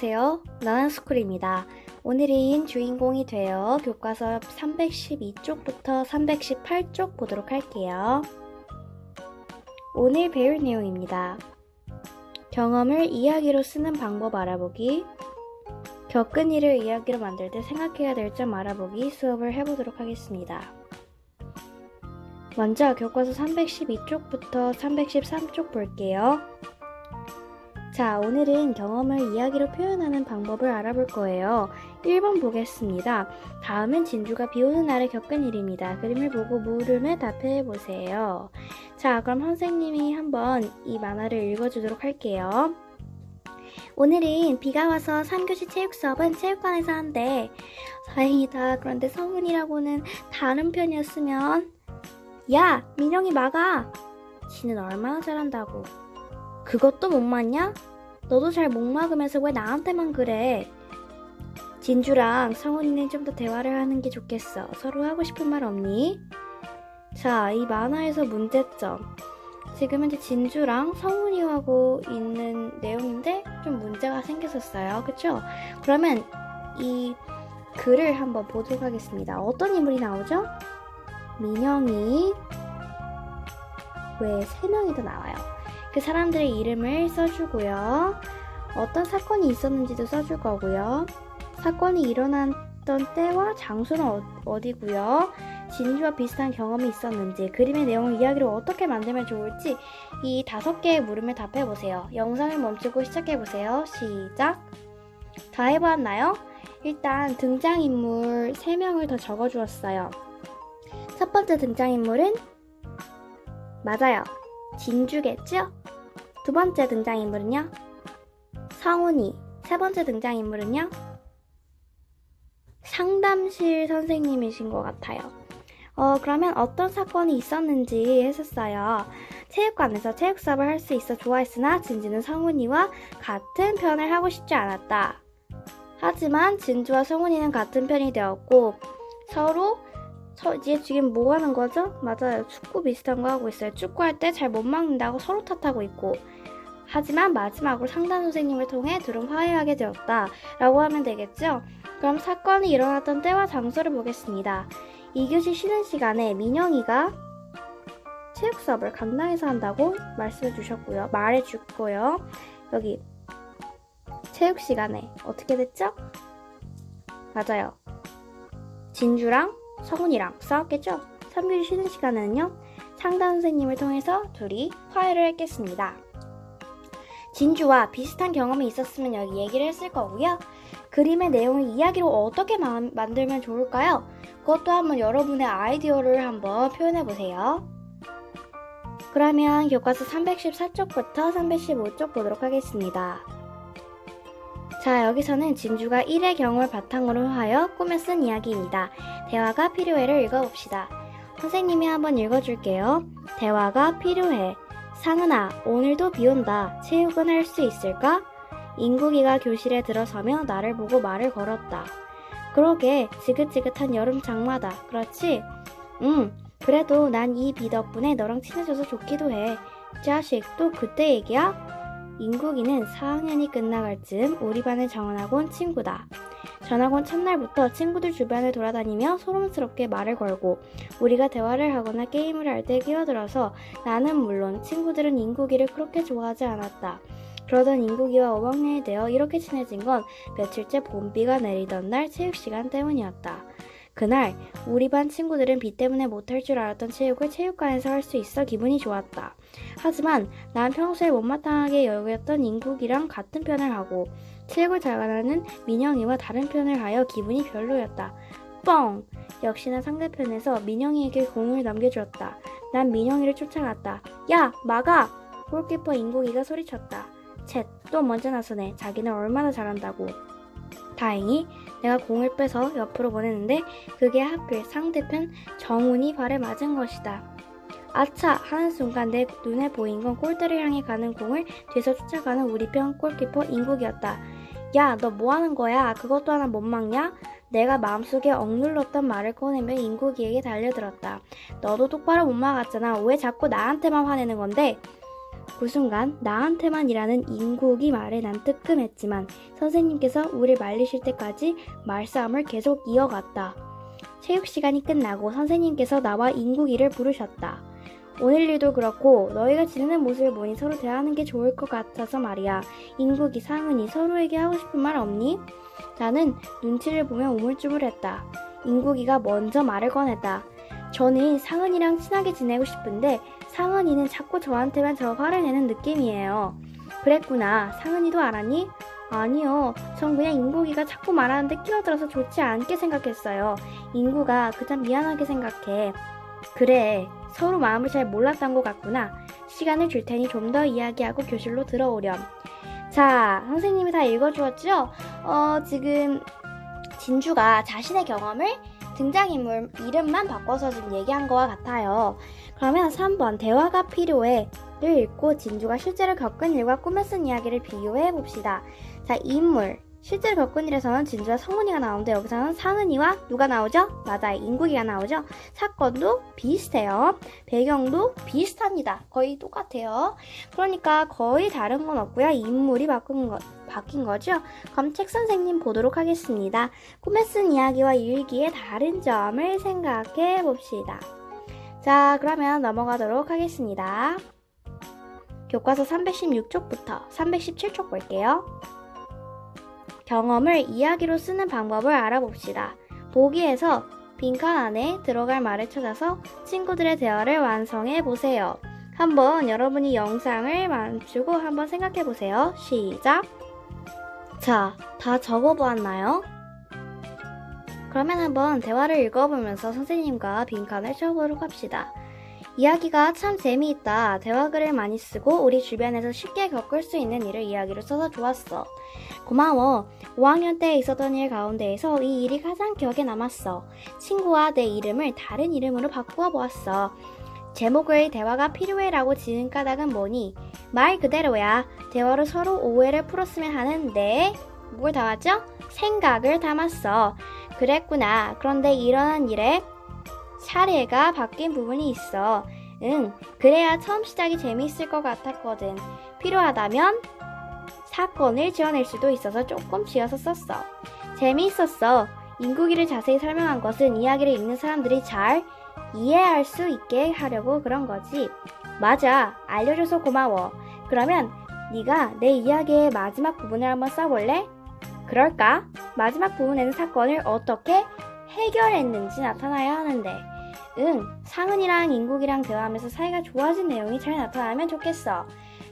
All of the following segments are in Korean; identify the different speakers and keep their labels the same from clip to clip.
Speaker 1: 안녕하세요. 나나스쿨입니다. 오늘은 주인공이 되어 교과서 312쪽부터 318쪽 보도록 할게요. 오늘 배울 내용입니다. 경험을 이야기로 쓰는 방법 알아보기, 겪은 일을 이야기로 만들 때 생각해야 될 점 알아보기 수업을 해보도록 하겠습니다. 먼저 교과서 312쪽부터 313쪽 볼게요. 자, 오늘은 경험을 이야기로 표현하는 방법을 알아볼 거예요. 1번 보겠습니다. 다음은 진주가 비 오는 날에 겪은 일입니다. 그림을 보고 물음에 답해보세요. 자, 그럼 선생님이 한번 이 만화를 읽어주도록 할게요. 오늘은 비가 와서 3교시 체육 수업은 체육관에서 한대. 다행이다. 그런데 성훈이라고는 다른 편이었으면. 야, 민영이 막아. 지는 얼마나 잘한다고. 그것도 못 막냐? 너도 잘 못 막으면서 왜 나한테만 그래? 진주랑 성훈이는 좀 더 대화를 하는 게 좋겠어. 서로 하고 싶은 말 없니? 자, 이 만화에서 문제점. 지금 현재 진주랑 성훈이 하고 있는 내용인데 좀 문제가 생겼었어요. 그쵸? 그러면 이 글을 한번 보도록 하겠습니다. 어떤 인물이 나오죠? 민영이 왜 3명이 더 나와요? 그 사람들의 이름을 써주고요. 어떤 사건이 있었는지도 써줄 거고요. 사건이 일어났던 때와 장소는 어디고요. 진주와 비슷한 경험이 있었는지, 그림의 내용을 이야기로 어떻게 만들면 좋을지 이 5개의 물음에 답해보세요. 영상을 멈추고 시작해보세요. 시작! 다 해보았나요? 일단 등장인물 3명을 더 적어주었어요. 첫 번째 등장인물은 맞아요. 진주겠죠? 두 번째 등장인물은요? 성훈이. 세 번째 등장인물은요? 상담실 선생님이신 것 같아요. 그러면 어떤 사건이 있었는지 했었어요. 체육관에서 체육 수업을 할 수 있어 좋아했으나 진주는 성훈이와 같은 편을 하고 싶지 않았다. 하지만 진주와 성훈이는 같은 편이 되었고 서로 이제 지금 뭐 하는 거죠? 맞아요. 축구 비슷한 거 하고 있어요. 축구할 때 잘 못 막는다고 서로 탓하고 있고. 하지만 마지막으로 상담 선생님을 통해 둘은 화해하게 되었다. 라고 하면 되겠죠? 그럼 사건이 일어났던 때와 장소를 보겠습니다. 2교시 쉬는 시간에 민영이가 체육 수업을 강당에서 한다고 말씀해 주셨고요. 말해 줬고요. 여기 체육 시간에 어떻게 됐죠? 맞아요. 진주랑 성훈이랑 싸웠겠죠? 3교시 쉬는 시간에는요. 상담 선생님을 통해서 둘이 화해를 했겠습니다. 진주와 비슷한 경험이 있었으면 여기 얘기를 했을 거고요. 그림의 내용을 이야기로 어떻게 만들면 좋을까요? 그것도 한번 여러분의 아이디어를 한번 표현해보세요. 그러면 교과서 314쪽부터 315쪽 보도록 하겠습니다. 자, 여기서는 진주가 1의 경험을 바탕으로 하여 꾸며 쓴 이야기입니다. 대화가 필요해를 읽어봅시다. 선생님이 한번 읽어줄게요. 대화가 필요해. 상은아, 오늘도 비 온다. 체육은 할 수 있을까? 인국이가 교실에 들어서며 나를 보고 말을 걸었다. 그러게, 지긋지긋한 여름 장마다. 그렇지? 그래도 난 이 비 덕분에 너랑 친해져서 좋기도 해. 자식, 또 그때 얘기야? 인국이는 4학년이 끝나갈 즈음 우리 반의 정원학원 친구다. 전학원 첫날부터 친구들 주변을 돌아다니며 소름스럽게 말을 걸고 우리가 대화를 하거나 게임을 할 때 끼어들어서 나는 물론 친구들은 인국이를 그렇게 좋아하지 않았다. 그러던 인국이와 5학년이 되어 이렇게 친해진 건 며칠째 봄비가 내리던 날 체육시간 때문이었다. 그날 우리 반 친구들은 비 때문에 못할 줄 알았던 체육을 체육관에서 할 수 있어 기분이 좋았다. 하지만 난 평소에 못마땅하게 여겼던 인국이랑 같은 편을 하고 체육을 잘하는 민영이와 다른 편을 하여 기분이 별로였다. 뻥! 역시나 상대편에서 민영이에게 공을 넘겨주었다. 난 민영이를 쫓아갔다. 야! 막아! 골키퍼 인국이가 소리쳤다. 쳇! 또 먼저 나서네. 자기는 얼마나 잘한다고. 다행히 내가 공을 빼서 옆으로 보냈는데 그게 하필 상대편 정훈이 발에 맞은 것이다. 아차! 하는 순간 내 눈에 보인 건 골대를 향해 가는 공을 뒤에서 쫓아가는 우리 편 골키퍼 인국이었다. 야, 너 뭐 하는 거야? 그것도 하나 못 막냐? 내가 마음속에 억눌렀던 말을 꺼내며 인국이에게 달려들었다. 너도 똑바로 못 막았잖아. 왜 자꾸 나한테만 화내는 건데? 그 순간 나한테만 일하는 인국이 말에 난 뜨끔했지만 선생님께서 우릴 말리실 때까지 말싸움을 계속 이어갔다. 체육 시간이 끝나고 선생님께서 나와 인국이를 부르셨다. 오늘 일도 그렇고 너희가 지내는 모습을 보니 서로 대하는 게 좋을 것 같아서 말이야. 인국이, 상은이 서로에게 하고 싶은 말 없니? 나는 눈치를 보며 우물쭈물했다. 인국이가 먼저 말을 꺼냈다. 저는 상은이랑 친하게 지내고 싶은데 상은이는 자꾸 저한테만 저 화를 내는 느낌이에요. 그랬구나. 상은이도 알았니? 아니요. 전 그냥 인국이가 자꾸 말하는데 끼어들어서 좋지 않게 생각했어요. 인국아, 그저 미안하게 생각해. 그래. 서로 마음을 잘 몰랐던 것 같구나. 시간을 줄 테니 좀 더 이야기하고 교실로 들어오렴. 자, 선생님이 다 읽어주었죠? 지금 진주가 자신의 경험을 등장인물 이름만 바꿔서 지금 얘기한 거와 같아요. 그러면 3번 대화가 필요해를 읽고 진주가 실제로 겪은 일과 꿈에 쓴 이야기를 비교해 봅시다. 자, 인물. 실제로 겪은 일에서는 진주와 성훈이가 나오는데 여기서는 상은이와 누가 나오죠? 맞아요. 인국이가 나오죠? 사건도 비슷해요. 배경도 비슷합니다. 거의 똑같아요. 그러니까 거의 다른 건 없고요. 인물이 바뀐 거죠? 그럼 책 선생님 보도록 하겠습니다. 꿈에 쓴 이야기와 일기의 다른 점을 생각해 봅시다. 자, 그러면 넘어가도록 하겠습니다. 교과서 316쪽부터 317쪽 볼게요. 경험을 이야기로 쓰는 방법을 알아봅시다. 보기에서 빈칸 안에 들어갈 말을 찾아서 친구들의 대화를 완성해 보세요. 한번 여러분이 영상을 멈추고 한번 생각해 보세요. 시작! 자, 다 적어 보았나요? 그러면 한번 대화를 읽어보면서 선생님과 빈칸을 채워보도록 합시다. 이야기가 참 재미있다. 대화글을 많이 쓰고 우리 주변에서 쉽게 겪을 수 있는 일을 이야기로 써서 좋았어. 고마워. 5학년 때 있었던 일 가운데에서 이 일이 가장 기억에 남았어. 친구와 내 이름을 다른 이름으로 바꾸어 보았어. 제목을 대화가 필요해라고 지은 까닭은 뭐니? 말 그대로야. 대화로 서로 오해를 풀었으면 하는데 뭘 담았죠? 생각을 담았어. 그랬구나. 그런데 일어난 일에 차례가 바뀐 부분이 있어. 응, 그래야 처음 시작이 재미있을 것 같았거든. 필요하다면 사건을 지어낼 수도 있어서 조금 지어서 썼어. 재미있었어. 인국이를 자세히 설명한 것은 이야기를 읽는 사람들이 잘 이해할 수 있게 하려고 그런 거지. 맞아. 알려줘서 고마워. 그러면 네가 내 이야기의 마지막 부분을 한번 써볼래? 그럴까? 마지막 부분에는 사건을 어떻게 해결했는지 나타나야 하는데. 응, 상은이랑 인국이랑 대화하면서 사이가 좋아진 내용이 잘 나타나면 좋겠어.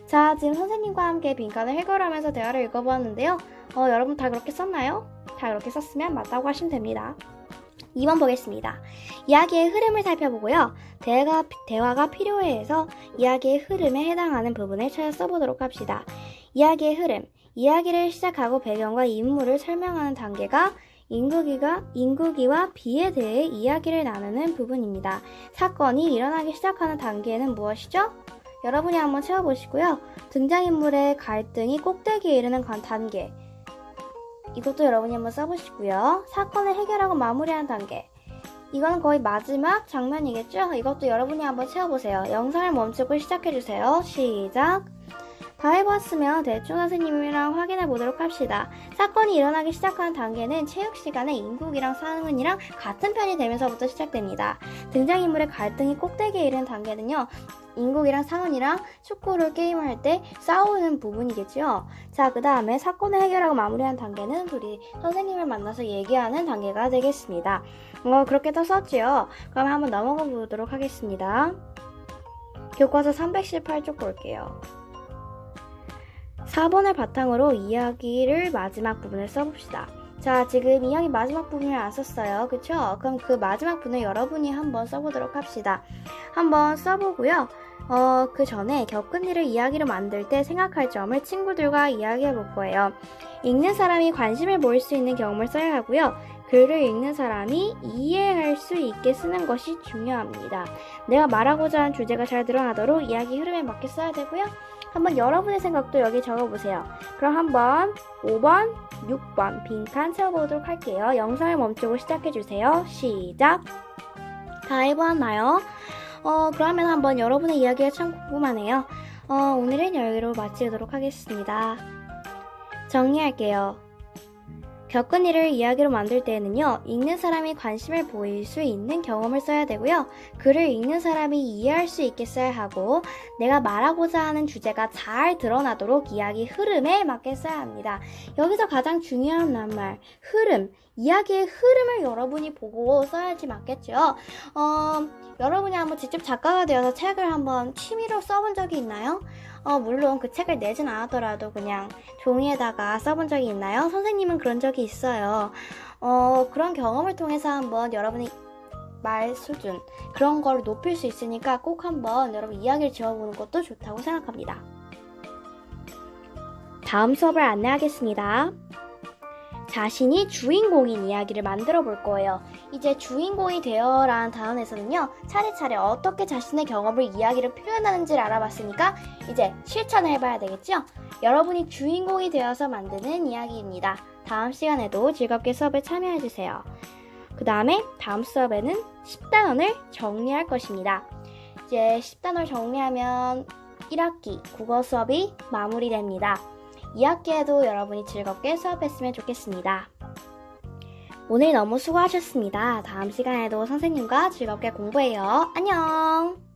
Speaker 1: 자, 지금 선생님과 함께 빈칸을 해결하면서 대화를 읽어보았는데요. 여러분 다 그렇게 썼나요? 다 그렇게 썼으면 맞다고 하시면 됩니다. 2번 보겠습니다. 이야기의 흐름을 살펴보고요. 대화가 필요해서 이야기의 흐름에 해당하는 부분을 찾아 써보도록 합시다. 이야기의 흐름. 이야기를 시작하고 배경과 인물을 설명하는 단계가 인국이와 비에 대해 이야기를 나누는 부분입니다. 사건이 일어나기 시작하는 단계는 무엇이죠? 여러분이 한번 채워보시고요. 등장인물의 갈등이 꼭대기에 이르는 단계. 이것도 여러분이 한번 써보시고요. 사건을 해결하고 마무리하는 단계. 이건 거의 마지막 장면이겠죠? 이것도 여러분이 한번 채워보세요. 영상을 멈추고 시작해주세요. 시작! 다 해봤으면 대충 선생님이랑 확인해 보도록 합시다. 사건이 일어나기 시작하는 단계는 체육 시간에 인국이랑 상은이랑 같은 편이 되면서부터 시작됩니다. 등장인물의 갈등이 꼭대기에 이르는 단계는요. 인국이랑 상은이랑 축구를 게임을 할 때 싸우는 부분이겠죠. 자, 그 다음에 사건을 해결하고 마무리하는 단계는 둘이 선생님을 만나서 얘기하는 단계가 되겠습니다. 그렇게 더 썼지요. 그럼 한번 넘어가 보도록 하겠습니다. 교과서 318쪽 볼게요. 4번을 바탕으로 이야기를 마지막 부분을 써봅시다. 자, 지금 이야기 마지막 부분을 안 썼어요. 그쵸? 그럼 그 마지막 부분을 여러분이 한번 써보도록 합시다. 한번 써보고요. 그 전에 겪은 일을 이야기로 만들 때 생각할 점을 친구들과 이야기해 볼 거예요. 읽는 사람이 관심을 모을 수 있는 경험을 써야 하고요. 글을 읽는 사람이 이해할 수 있게 쓰는 것이 중요합니다. 내가 말하고자 하는 주제가 잘 드러나도록 이야기 흐름에 맞게 써야 되고요. 한번 여러분의 생각도 여기 적어보세요. 그럼 한번 5번, 6번 빈칸 채워보도록 할게요. 영상을 멈추고 시작해주세요. 시작! 다 해보았나요? 그러면 한번 여러분의 이야기가 참 궁금하네요. 오늘은 여기로 마치도록 하겠습니다. 정리할게요. 겪은 일을 이야기로 만들 때에는요, 읽는 사람이 관심을 보일 수 있는 경험을 써야 되고요. 글을 읽는 사람이 이해할 수 있게 써야 하고, 내가 말하고자 하는 주제가 잘 드러나도록 이야기 흐름에 맞게 써야 합니다. 여기서 가장 중요한 말, 흐름. 이야기의 흐름을 여러분이 보고 써야지 맞겠죠. 여러분이 한번 직접 작가가 되어서 책을 한번 취미로 써본 적이 있나요? 물론 그 책을 내진 않았더라도 그냥 종이에다가 써본 적이 있나요? 선생님은 그런 적이 있어요. 그런 경험을 통해서 한번 여러분이 말 수준 그런 걸 높일 수 있으니까 꼭 한번 여러분 이야기를 지어보는 것도 좋다고 생각합니다. 다음 수업을 안내하겠습니다. 자신이 주인공인 이야기를 만들어 볼 거예요. 이제 주인공이 되어라는 단원에서는요, 차례차례 어떻게 자신의 경험을 이야기를 표현하는지를 알아봤으니까 이제 실천을 해봐야 되겠죠? 여러분이 주인공이 되어서 만드는 이야기입니다. 다음 시간에도 즐겁게 수업에 참여해주세요. 그 다음에 다음 수업에는 10단원을 정리할 것입니다. 이제 10단원 정리하면 1학기 국어 수업이 마무리됩니다. 2학기에도 여러분이 즐겁게 수업했으면 좋겠습니다. 오늘 너무 수고하셨습니다. 다음 시간에도 선생님과 즐겁게 공부해요. 안녕!